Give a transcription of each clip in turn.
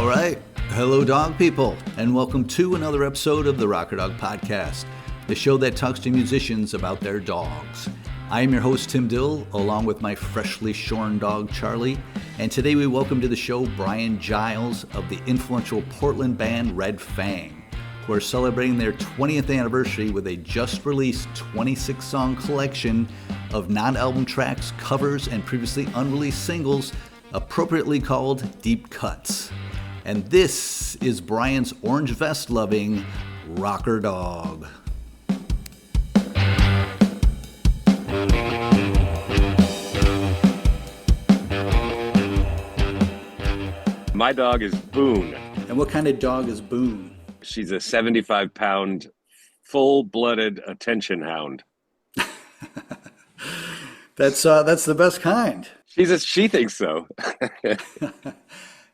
All right. Hello, dog people, and welcome to another episode of the Rocker Dog Podcast, the show that talks to musicians about their dogs. I am your host, Tim Dill, along with my freshly shorn dog, Charlie, and today we welcome to the show Bryan Giles of the influential Portland band Red Fang, who are celebrating their 20th anniversary with a just-released 26-song collection of non-album tracks, covers, and previously unreleased singles, appropriately called Deep Cuts. And this is Bryan's orange vest-loving Rocker Dog. My dog is Boon. And what kind of dog is Boon? She's a 75-pound, full-blooded attention hound. That's the best kind. She thinks so.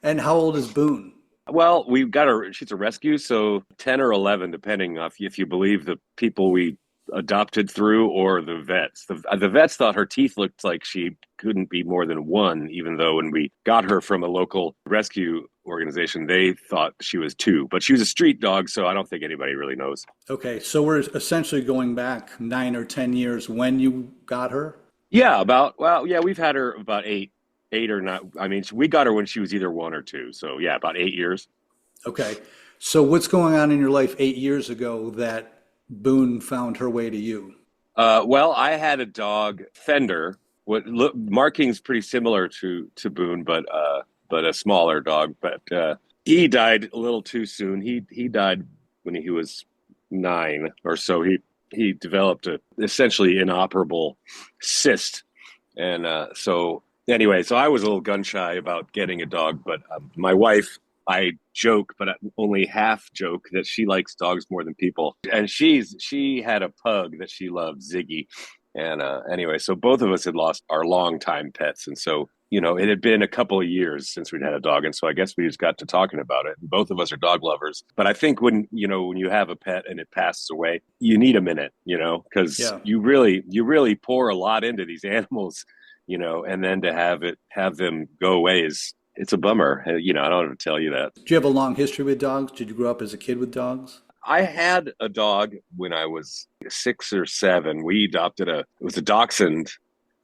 And how old is Boon? Well, we've got her. She's a rescue, so 10 or 11, depending on if you believe the people we adopted through or the vets. The vets thought her teeth looked like she couldn't be more than one, even though when we got her from a local rescue organization, they thought she was 2. But she was a street dog, so I don't think anybody really knows. Okay, so we're essentially going back 9 or 10 years when you got her? Yeah, we've had her about 8 or 9. I mean, we got her when she was either 1 or 2. So yeah, about 8 years. Okay. So what's going on in your life 8 years ago that Boon found her way to you? Well, I had a dog, Fender. Marking's pretty similar to Boon, but a smaller dog. But he died a little too soon. He died when he was 9 or so. He developed a essentially inoperable cyst, and so I was a little gun shy about getting a dog. But my wife, I joke, but only half joke, that she likes dogs more than people. And she had a pug that she loved, Ziggy. And so both of us had lost our longtime pets. And so, it had been a couple of years since we'd had a dog. And so I guess we just got to talking about it. And both of us are dog lovers. But I think when you have a pet and it passes away, you need a minute, because you really pour a lot into these animals, and then to have them go away it's a bummer. I don't have to tell you that. Do you have a long history with dogs? Did you grow up as a kid with dogs? I had a dog when I was 6 or 7. We adopted it was a dachshund,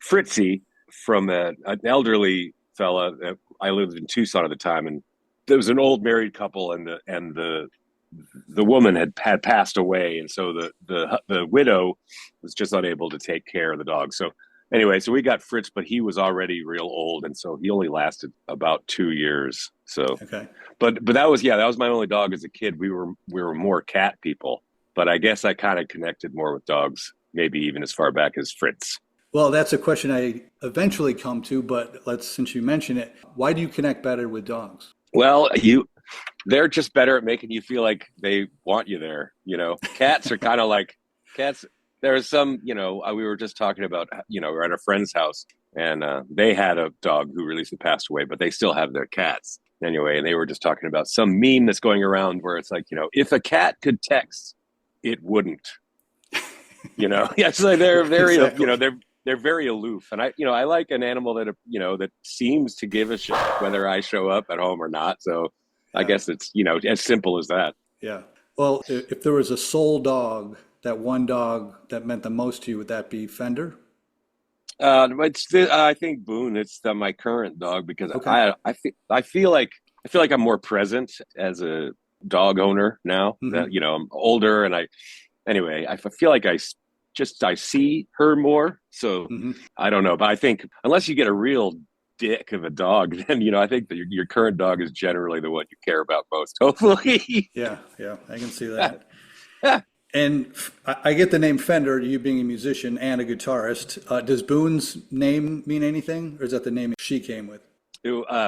Fritzy, from an elderly fella. I lived in Tucson at the time, and there was an old married couple, and the woman had passed away, and so the widow was just unable to take care of the dog. So anyway, so we got Fritz, but he was already real old, and so he only lasted about 2 years. So, okay. But that was my only dog as a kid. We were more cat people, but I guess I kind of connected more with dogs, maybe even as far back as Fritz. Well, that's a question I eventually come to, but since you mention it, why do you connect better with dogs? Well, they're just better at making you feel like they want you there. Cats are kind of like cats. There's some, we were just talking about, we're at a friend's house, and they had a dog who recently passed away, but they still have their cats anyway. And they were just talking about some meme that's going around where it's like, if a cat could text, it wouldn't. Yeah, so they're very, exactly. They're very aloof. And I like an animal that, that seems to give a shit whether I show up at home or not. So I guess it's, as simple as that. Yeah. Well, if there was a soul dog, that one dog that meant the most to you, would that be Fender? I think Boon. It's my current dog because okay. I feel like I'm more present as a dog owner now. Mm-hmm. That I'm older, and I feel like I see her more. So mm-hmm. I don't know, but I think unless you get a real dick of a dog, then I think that your current dog is generally the one you care about most. Hopefully. Yeah, I can see that. And I get the name Fender, you being a musician and a guitarist. Does Boon's name mean anything, or is that the name she came with?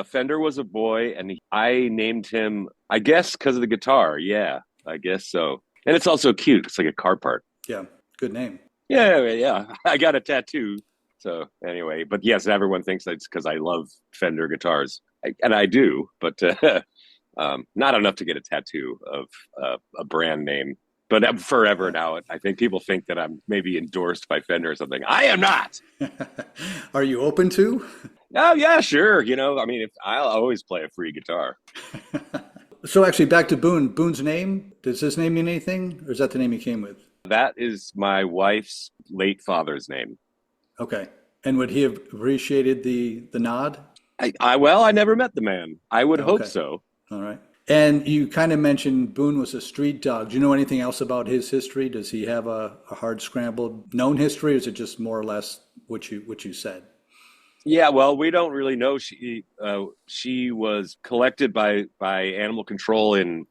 Fender was a boy, and I named him, I guess, because of the guitar. Yeah, I guess so. And it's also cute. It's like a car part. Yeah, good name. Yeah. I got a tattoo. So anyway, but yes, everyone thinks that's because I love Fender guitars. And I do, but not enough to get a tattoo of a brand name. But forever now, I think people think that I'm maybe endorsed by Fender or something. I am not. Are you open to? Oh yeah, sure. I mean, if I'll always play a free guitar. So actually, back to Boone. Boone's name, does his name mean anything, or is that the name he came with? That is my wife's late father's name. Okay. And would he have appreciated the nod? I never met the man. I would hope Okay. so. All right. And you kind of mentioned Boone was a street dog. Do you know anything else about his history? Does he have a hard scrambled known history, or is it just more or less what you said? Yeah, well, we don't really know. She was collected by animal control in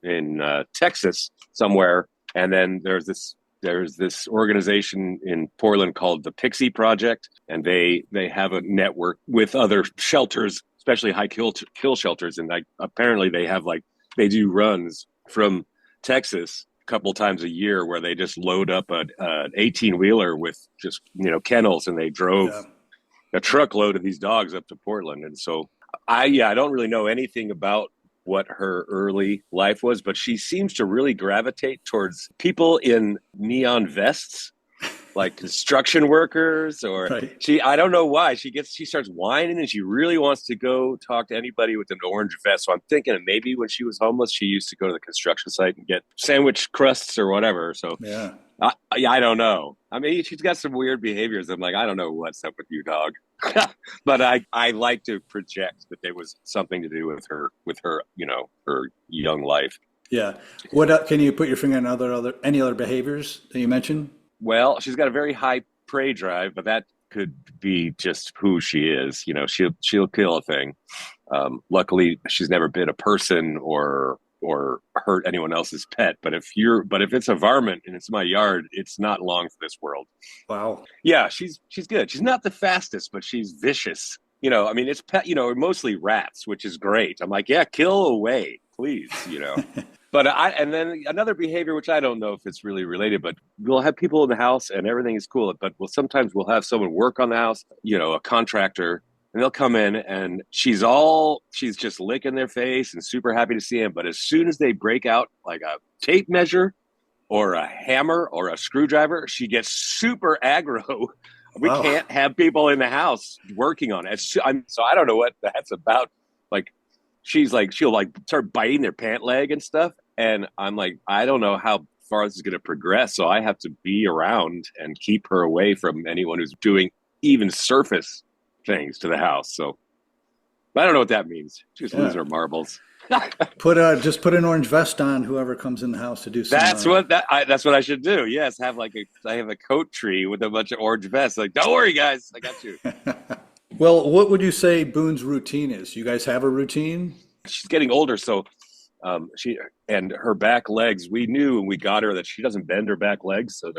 Texas somewhere, and then there's this organization in Portland called the Pixie Project, and they have a network with other shelters, especially high kill shelters, and apparently they do runs from Texas a couple times a year where they just load up an 18 wheeler with just kennels, and they drove Yeah. a truckload of these dogs up to Portland. And so I don't really know anything about what her early life was, but she seems to really gravitate towards people in neon vests, like construction workers, or Right. I don't know why she starts whining, and she really wants to go talk to anybody with an orange vest. So I'm thinking maybe when she was homeless, she used to go to the construction site and get sandwich crusts or whatever. So Yeah. I don't know. I mean, she's got some weird behaviors. I'm like, I don't know what's up with you, dog. But I like to project that there was something to do with her, her young life. Yeah. What can you put your finger on any other behaviors that you mentioned? Well, she's got a very high prey drive, but that could be just who she is. She'll kill a thing. Luckily, she's never bit a person or hurt anyone else's pet. But if it's a varmint and it's my yard, it's not long for this world. Wow. Yeah, she's good. She's not the fastest, but she's vicious. I mean, it's pet. Mostly rats, which is great. I'm like, yeah, kill away, please. But and then another behavior, which I don't know if it's really related, but we'll have people in the house and everything is cool. But sometimes we'll have someone work on the house, a contractor, and they'll come in and she's just licking their face and super happy to see him. But as soon as they break out like a tape measure or a hammer or a screwdriver, she gets super aggro. We Wow. can't have people in the house working on it. So I don't know what that's about. Like, she'll start biting their pant leg and stuff. And I'm like, I don't know how far this is going to progress. So I have to be around and keep her away from anyone who's doing even surface things to the house. So I don't know what that means. She's losing Yeah. her marbles. Just put an orange vest on whoever comes in the house to do some. That's what I should do. Yes, I have a coat tree with a bunch of orange vests. Like, don't worry, guys, I got you. Well, what would you say Boone's routine is? You guys have a routine? She's getting older, so she and her back legs. We knew when we got her that she doesn't bend her back legs, so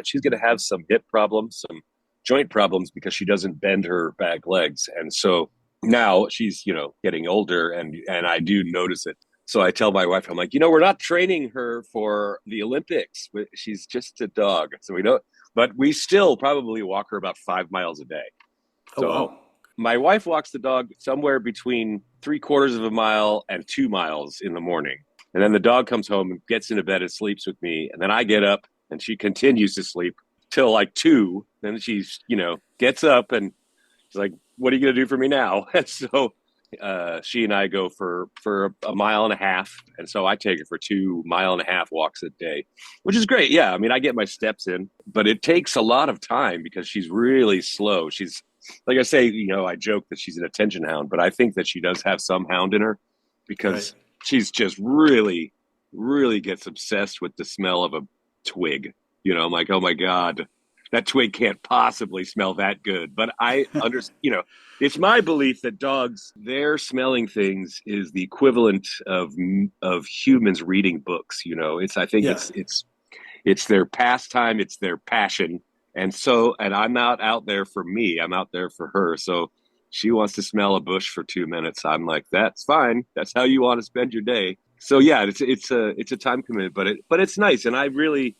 she's gonna have some hip problems, some joint problems because she doesn't bend her back legs, and so now she's getting older, and I do notice it. So I tell my wife, I'm like, we're not training her for the Olympics. She's just a dog, so we don't. But we still probably walk her about 5 miles a day. Oh, So wow. my wife walks the dog somewhere between 3/4 of a mile and 2 miles in the morning. And then the dog comes home and gets into bed and sleeps with me. And then I get up and she continues to sleep till like 2. Then she's, gets up and she's like, what are you going to do for me now? And so she and I go for a mile and a half. And so I take her for 2.5 mile walks a day, which is great. Yeah. I mean, I get my steps in, but it takes a lot of time because she's really slow. She's, like I say, I joke that she's an attention hound, but I think that she does have some hound in her Right. because she's just really, really gets obsessed with the smell of a twig. I'm like, oh my God, that twig can't possibly smell that good. But I understand, it's my belief that dogs, their smelling things is the equivalent of humans reading books. I think Yeah. it's their pastime, it's their passion. And I'm not out there for me, I'm out there for her. So she wants to smell a bush for 2 minutes. I'm like, that's fine. That's how you want to spend your day. So yeah, it's a time commitment, but it's nice. And I really,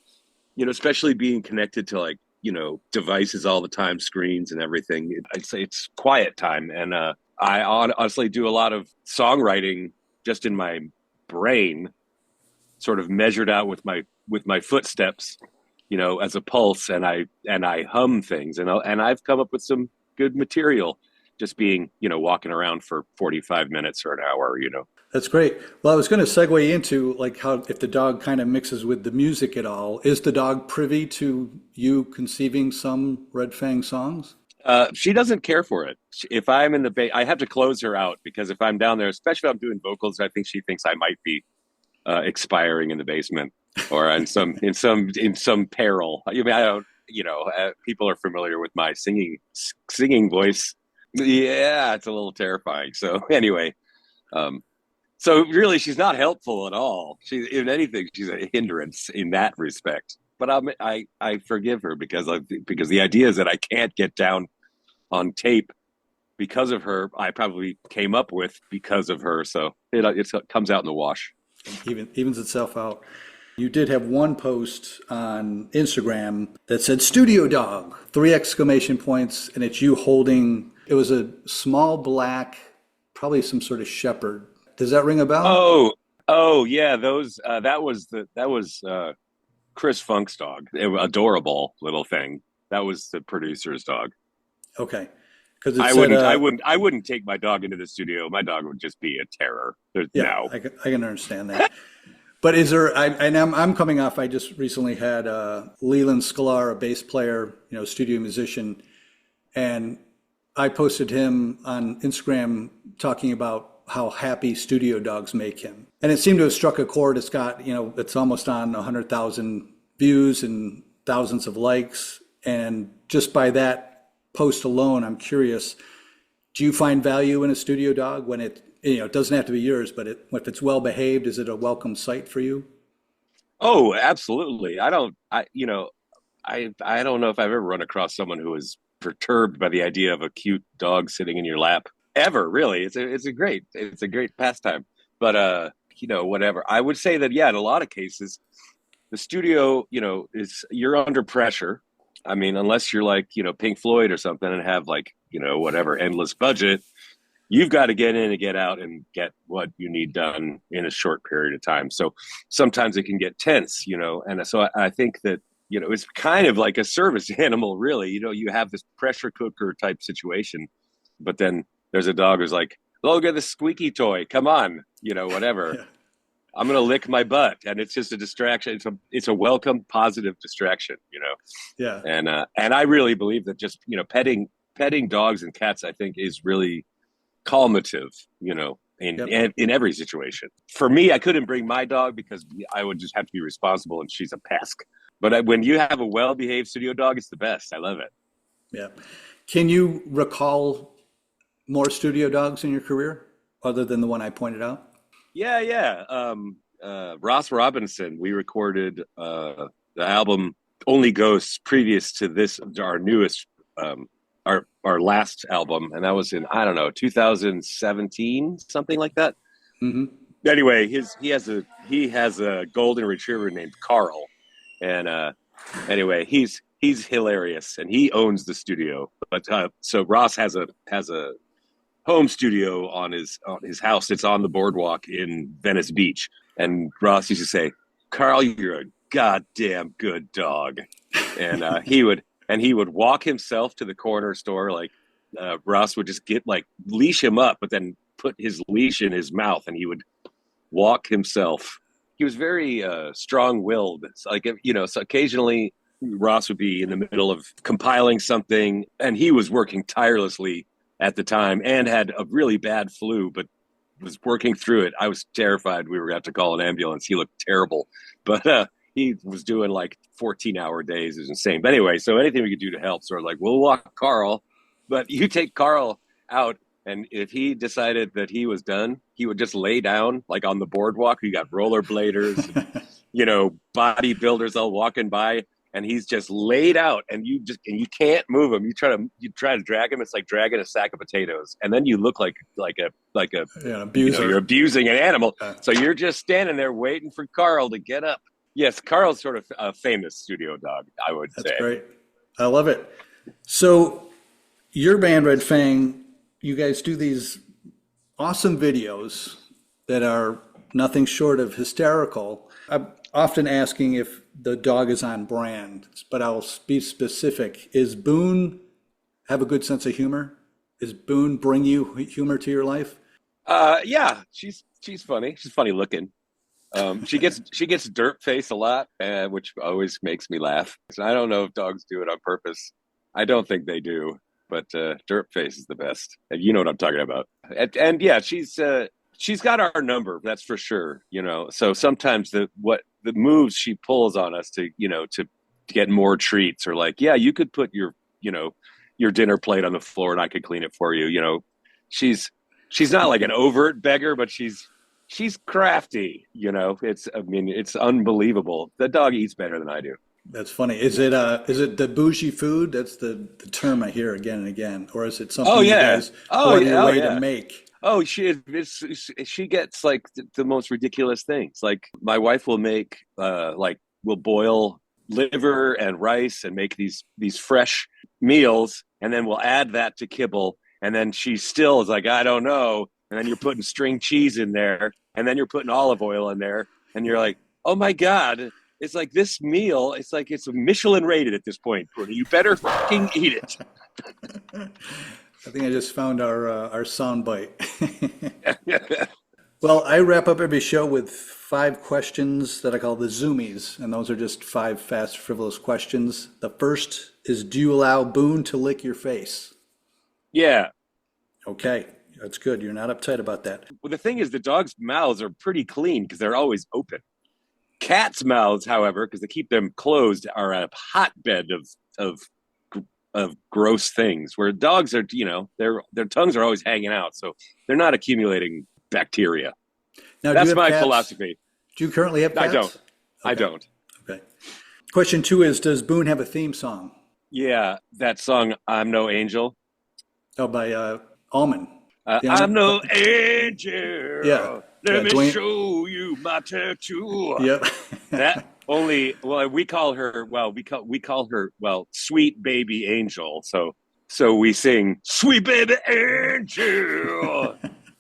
especially being connected to devices all the time, screens and everything. I'd say it's quiet time. And I honestly do a lot of songwriting just in my brain, sort of measured out with my footsteps, as a pulse, and I hum things, and I've come up with some good material. just being, walking around for 45 minutes or an hour. That's great. Well, I was going to segue into like how if the dog kind of mixes with the music at all, is the dog privy to you conceiving some Red Fang songs? She doesn't care for it. If I'm in the I have to close her out because if I'm down there, especially if I'm doing vocals, I think she thinks I might be expiring in the basement or in some peril. I mean, I don't. People are familiar with my singing voice. Yeah, it's a little terrifying. So anyway, so really, she's not helpful at all. If anything, she's a hindrance in that respect. But I forgive her because the idea is that I can't get down on tape because of her. I probably came up with because of her, so it comes out in the wash. Evens itself out. You did have one post on Instagram that said "Studio Dog," 3 exclamation points, and it's you holding. It was a small black, probably some sort of shepherd. Does that ring a bell? Oh yeah, those that was Chris Funk's dog. Adorable little thing. That was the producer's dog. Okay, because I wouldn't take my dog into the studio. My dog would just be a terror. Yeah, I can understand that. But is there? I'm coming off. I just recently had Leland Sklar, a bass player, studio musician, and I posted him on Instagram talking about how happy studio dogs make him. And it seemed to have struck a chord. It's got, it's almost on 100,000 views and thousands of likes. And just by that post alone, I'm curious, do you find value in a studio dog when it doesn't have to be yours, but if it's well behaved, is it a welcome sight for you? Oh, absolutely. I don't know if I've ever run across someone who is perturbed by the idea of a cute dog sitting in your lap. Ever, really. It's a great pastime. But whatever. I would say that in a lot of cases, the studio, you're under pressure. I mean, unless you're like, Pink Floyd or something and have like, whatever endless budget, you've got to get in and get out and get what you need done in a short period of time. So sometimes it can get tense, and so I think that, it's kind of like a service animal, really. You have this pressure cooker type situation, but then there's a dog who's like, look at the squeaky toy. Come on, whatever. Yeah. I'm going to lick my butt. And it's just a distraction. It's a welcome, positive distraction, Yeah. And I really believe that just, petting dogs and cats, I think is really calmative, in every situation. For me, I couldn't bring my dog because I would just have to be responsible and she's a pest. But when you have a well-behaved studio dog, it's the best. I love it. Yeah. Can you recall more studio dogs in your career other than the one I pointed out? Yeah. Ross Robinson, we recorded the album Only Ghosts previous to this, our newest, our last album. And that was in, 2017, something like that. Mm-hmm. Anyway, he has a golden retriever named Carl. And anyway, he's hilarious and he owns the studio. But so Ross has a home studio on his house. It's on the boardwalk in Venice Beach. And Ross used to say, "Carl, you're a goddamn good dog." And he would walk himself to the corner store. Like Ross would just leash him up, but then put his leash in his mouth and he would walk himself. He was very strong-willed. So so occasionally Ross would be in the middle of compiling something and he was working tirelessly at the time and had a really bad flu, but was working through it. I was terrified we were going to have to call an ambulance. He looked terrible, but he was doing like 14-hour days. It was insane. But anyway, so anything we could do to help, sort of like, we'll walk Carl, but you take Carl out. And if he decided that he was done, he would just lay down like on the boardwalk. You got rollerbladers, bodybuilders all walking by. And he's just laid out, and you can't move him. You try to drag him. It's like dragging a sack of potatoes, and then you look like an abuser. You're abusing an animal. So you're just standing there waiting for Carl to get up. Yes, Carl's sort of a famous studio dog, I would say. That's great. I love it. So your band Red Fang, you guys do these awesome videos that are nothing short of hysterical. I'm often asking if the dog is on brand, but I'll be specific. Is Boon have a good sense of humor? Is Boone bring you humor to your life? Yeah, she's funny. She's funny looking. She gets dirt face a lot, which always makes me laugh. So I don't know if dogs do it on purpose. I don't think they do, but dirt face is the best. And you know what I'm talking about. And yeah, she's got our number, that's for sure. So sometimes the moves she pulls on us to get more treats, or like, yeah, you could put your dinner plate on the floor and I could clean it for you. She's not like an overt beggar, but she's crafty. It's unbelievable. The dog eats better than I do. That's funny. Is it the bougie food? That's the term I hear again and again. Or is it something Oh you yeah. guys go out of your way to make? Oh, she gets like the most ridiculous things. Like my wife will make we'll boil liver and rice and make these fresh meals, and then we'll add that to kibble, and then she still is like, I don't know. And then you're putting string cheese in there, and then you're putting olive oil in there, and you're like, oh my God, it's like this meal, it's like it's Michelin rated at this point. You better fucking eat it. I think I just found our sound bite. Well, I wrap up every show with 5 questions that I call the Zoomies, and those are just 5 fast, frivolous questions. The first is, do you allow Boone to lick your face? Yeah. Okay, that's good. You're not uptight about that. Well, the thing is, the dogs' mouths are pretty clean because they're always open. Cats' mouths, however, because they keep them closed, are a hotbed of gross things. Where dogs are, their tongues are always hanging out, so they're not accumulating bacteria. Now, that's my cats? philosophy. Do you currently have cats? I don't. Okay. I don't. Okay. Question 2 is, does Boone have a theme song? Yeah, that song "I'm No Angel." Oh, by Allman. I'm no angel. Yeah. Let me Dwayne... show you my tattoo. Yep. That only. Well, we call her. Well, we call her. Well, sweet baby angel. So we sing "Sweet Baby Angel,"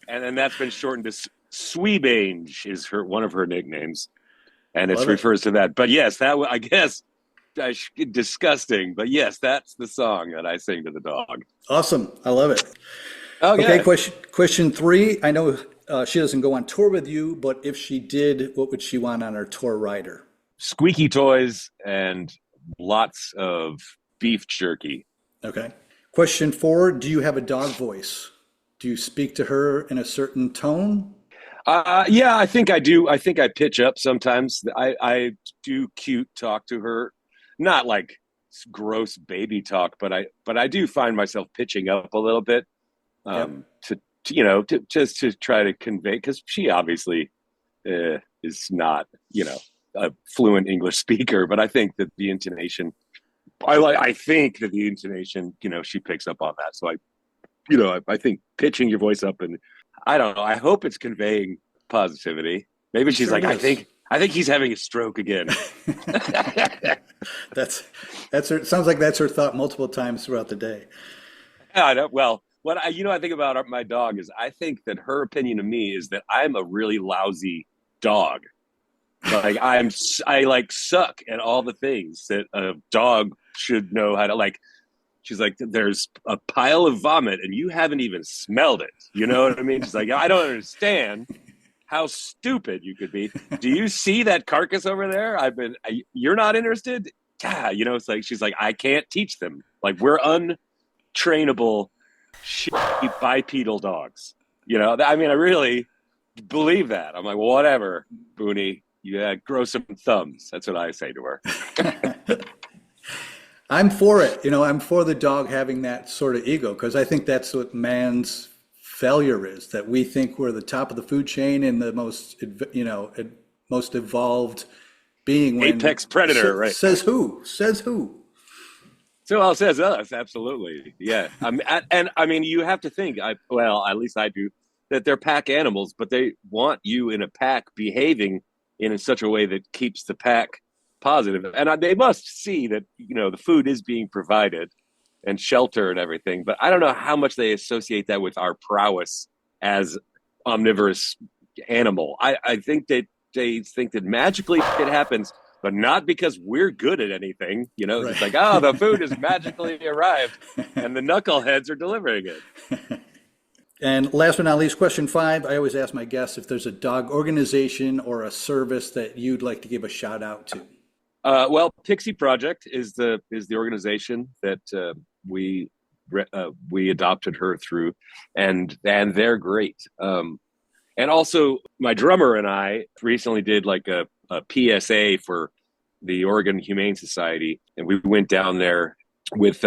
and then that's been shortened to "Sweebange" is one of her nicknames, and it refers to that. But yes, I guess. Disgusting, but yes, that's the song that I sing to the dog. Awesome. I love it. Okay. Question 3. I know she doesn't go on tour with you, but if she did, what would she want on her tour rider? Squeaky toys and lots of beef jerky. Okay. Question 4. Do you have a dog voice? Do you speak to her in a certain tone? Yeah, I think I do. I think I pitch up sometimes. I do cute talk to her. Not like gross baby talk, but I do find myself pitching up a little bit to just to try to convey, because she obviously is not a fluent English speaker, but I think that the intonation, I think that the intonation, she picks up on that. So I think pitching your voice up, and I don't know, I hope it's conveying positivity. Maybe she's like, I think he's having a stroke again. That's her. Sounds like that's her thought multiple times throughout the day. Yeah, I know. Well, what I think about my dog is, I think that her opinion of me is that I'm a really lousy dog. Like I suck at all the things that a dog should know how to like. She's like, there's a pile of vomit and you haven't even smelled it. You know what I mean? She's like, I don't understand how stupid you could be. Do you see that carcass over there? You're not interested? Yeah, it's like, she's like, I can't teach them. Like, we're untrainable, shitty bipedal dogs. I really believe that. I'm like, well, whatever, Booney, you grow some thumbs. That's what I say to her. I'm for it. I'm for the dog having that sort of ego, because I think that's what man's failure is, that we think we're the top of the food chain and the most most evolved being. Apex predator, right? Says who? So all says us, absolutely. Yeah. You have to think, at least I do, that they're pack animals, but they want you in a pack behaving in such a way that keeps the pack positive. And they must see that, the food is being provided and shelter and everything, but I don't know how much they associate that with our prowess as omnivorous animal. I think that they think that magically it happens but not because we're good at anything. You know, Right. it's like, oh, the food has magically arrived and the knuckleheads are delivering it. And last but not least, question 5, I always ask my guests if there's a dog organization or a service that you'd like to give a shout out to. Well, Pixie Project is the organization that we adopted her through, and they're great. And also, my drummer and I recently did like a PSA for the Oregon Humane Society, and we went down there with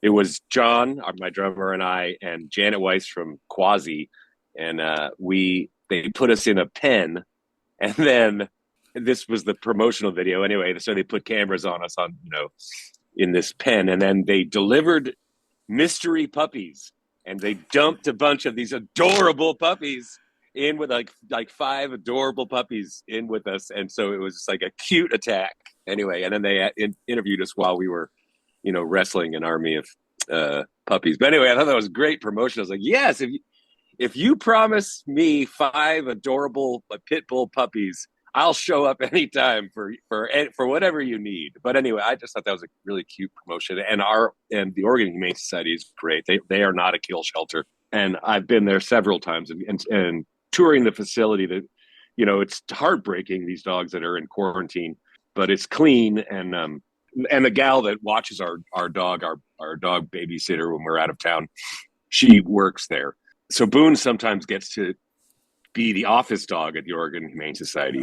it was John, my drummer, and I, and Janet Weiss from Quasi, and they put us in a pen, and then this was the promotional video anyway. So they put cameras on us in this pen, and then they delivered mystery puppies, and they dumped a bunch of these adorable puppies in with like 5 adorable puppies in with us. And so it was just like a cute attack anyway. And then they interviewed us while we were, wrestling an army of puppies. But anyway, I thought that was great promotion. I was like, yes, if you promise me 5 adorable pit bull puppies, I'll show up anytime for whatever you need. But anyway, I just thought that was a really cute promotion. And the Oregon Humane Society is great. They are not a kill shelter. And I've been there several times and touring the facility that, it's heartbreaking, these dogs that are in quarantine, but it's clean. And the gal that watches our dog babysitter when we're out of town, she works there. So Boon sometimes gets to be the office dog at the Oregon Humane Society,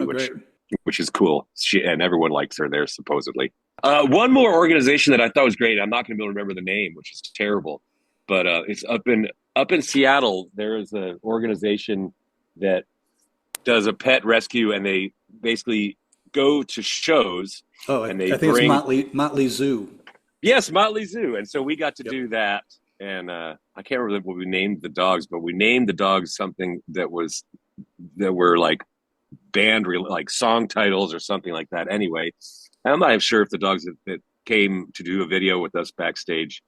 which is cool. And everyone likes her there, supposedly. One more organization that I thought was great. I'm not going to be able to remember the name, which is terrible, but it's up in Seattle. There is an organization that does a pet rescue, and they basically go to shows. Oh, and I think it's Motley Zoo. Yes, Motley Zoo. And so we got to do that. And I can't remember what we named the dogs, but we named the dogs something that were like band, like song titles or something like that. Anyway, I'm not even sure if the dogs that came to do a video with us backstage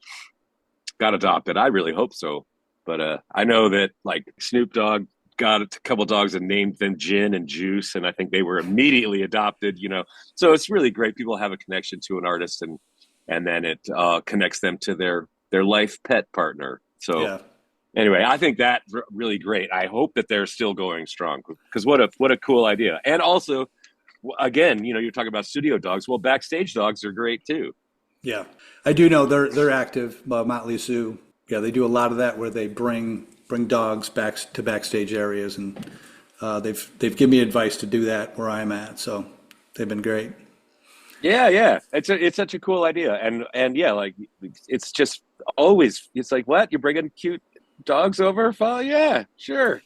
got adopted. I really hope so. But I know that like Snoop Dogg got a couple dogs and named them Gin and Juice, and I think they were immediately adopted. So it's really great. People have a connection to an artist, and then it connects them to their life pet partner. So anyway, I think that's really great. I hope that they're still going strong, because what a cool idea. And also, again, you're talking about studio dogs. Well, backstage dogs are great too. Yeah, I do know they're active. Motley Zoo. Yeah, they do a lot of that where they bring dogs back to backstage areas, and they've given me advice to do that where I'm at. So they've been great. Yeah, it's such a cool idea, and yeah, like it's just always, it's like, what, you're bringing cute dogs over? Oh yeah, sure,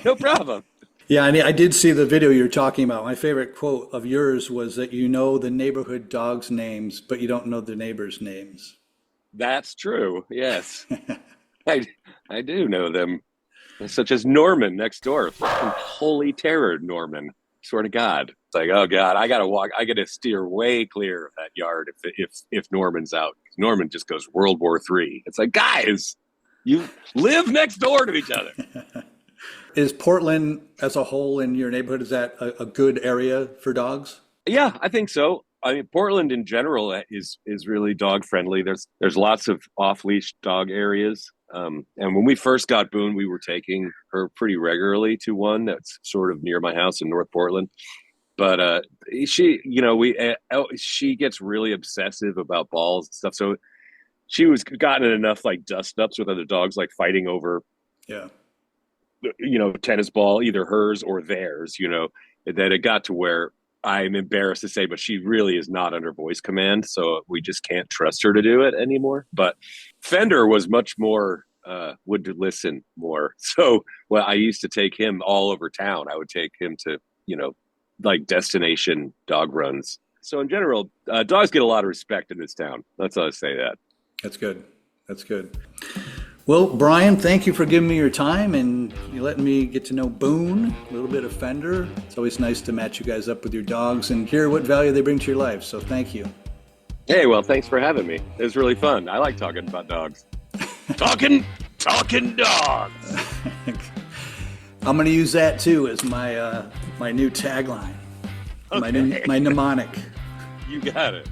no problem. Yeah, I did see the video you're talking about. My favorite quote of yours was that you know the neighborhood dogs' names, but you don't know the neighbors' names. That's true. Yes, I do know them, such as Norman next door. Fucking holy terror, Norman. Swear to God. It's like, oh God, I gotta steer way clear of that yard if Norman's out. Norman just goes World War III. It's like, guys, you live next door to each other. Is Portland as a whole in your neighborhood, is that a good area for dogs? Yeah, I think so. I mean, Portland in general is really dog friendly. There's lots of off leash dog areas. And when we first got Boon, we were taking her pretty regularly to one that's sort of near my house in North Portland. But she gets really obsessive about balls and stuff. So she was gotten in enough like dust ups with other dogs, like fighting over, tennis ball, either hers or theirs. That it got to where I'm embarrassed to say, but she really is not under voice command. So we just can't trust her to do it anymore. But Fender was much more, would listen more. So I used to take him all over town. I would take him to, like destination dog runs. So in general, dogs get a lot of respect in this town. That's how I say that. That's good. Well, Bryan, thank you for giving me your time and you letting me get to know Boon, a little bit of Fender. It's always nice to match you guys up with your dogs and hear what value they bring to your life. So thank you. Hey, well, thanks for having me. It was really fun. I like talking about dogs. talking dogs. I'm going to use that too as my new tagline. my mnemonic. You got it.